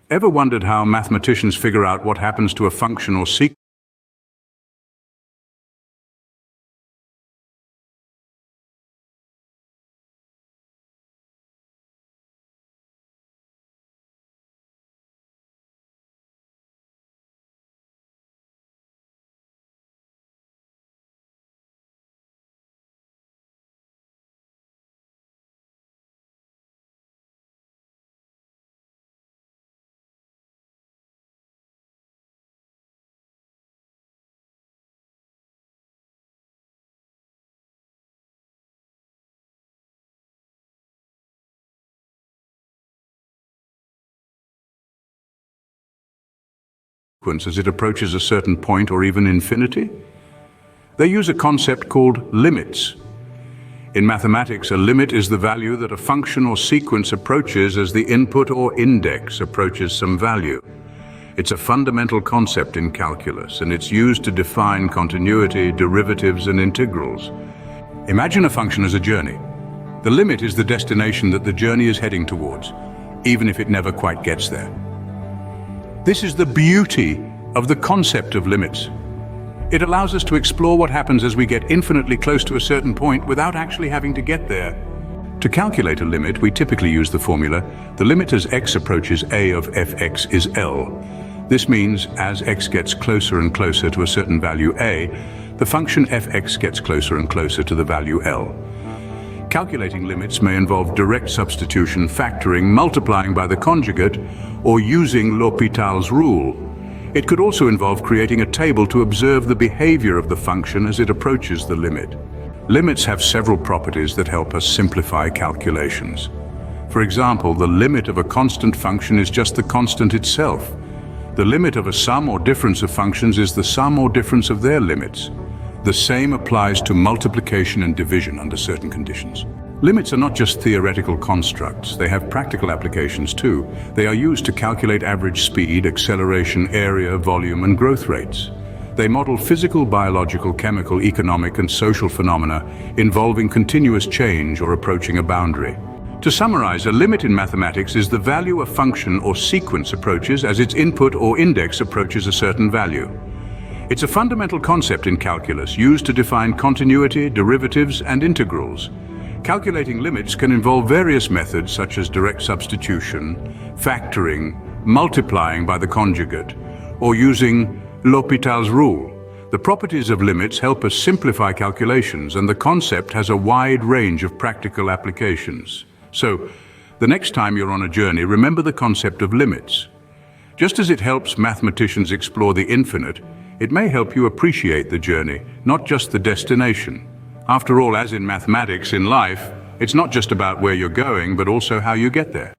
Ever wondered how mathematicians figure out what happens to a function or sequence as it approaches a certain point or even infinity? They use a concept called limits. In mathematics, a limit is the value that a function or sequence approaches as the input or index approaches some value. It's a fundamental concept in calculus, and it's used to define continuity, derivatives, and integrals. Imagine a function as a journey. The limit is the destination that the journey is heading towards, even if it never quite gets there. This is the beauty of the concept of limits. It allows us to explore what happens as we get infinitely close to a certain point without actually having to get there. To calculate a limit, we typically use the formula, the limit as x approaches a of fx is L. This means as x gets closer and closer to a certain value a, the function fx gets closer and closer to the value L. Calculating limits may involve direct substitution, factoring, multiplying by the conjugate, or using L'Hopital's rule. It could also involve creating a table to observe the behavior of the function as it approaches the limit. Limits have several properties that help us simplify calculations. For example, the limit of a constant function is just the constant itself. The limit of a sum or difference of functions is the sum or difference of their limits. The same applies to multiplication and division under certain conditions. Limits are not just theoretical constructs, they have practical applications too. They are used to calculate average speed, acceleration, area, volume, and growth rates. They model physical, biological, chemical, economic, and social phenomena involving continuous change or approaching a boundary. To summarize, a limit in mathematics is the value a function or sequence approaches as its input or index approaches a certain value. It's a fundamental concept in calculus used to define continuity, derivatives, and integrals. Calculating limits can involve various methods such as direct substitution, factoring, multiplying by the conjugate, or using L'Hopital's rule. The properties of limits help us simplify calculations, and the concept has a wide range of practical applications. So, the next time you're on a journey, remember the concept of limits. Just as it helps mathematicians explore the infinite, it may help you appreciate the journey, not just the destination. After all, as in mathematics, in life, it's not just about where you're going, but also how you get there.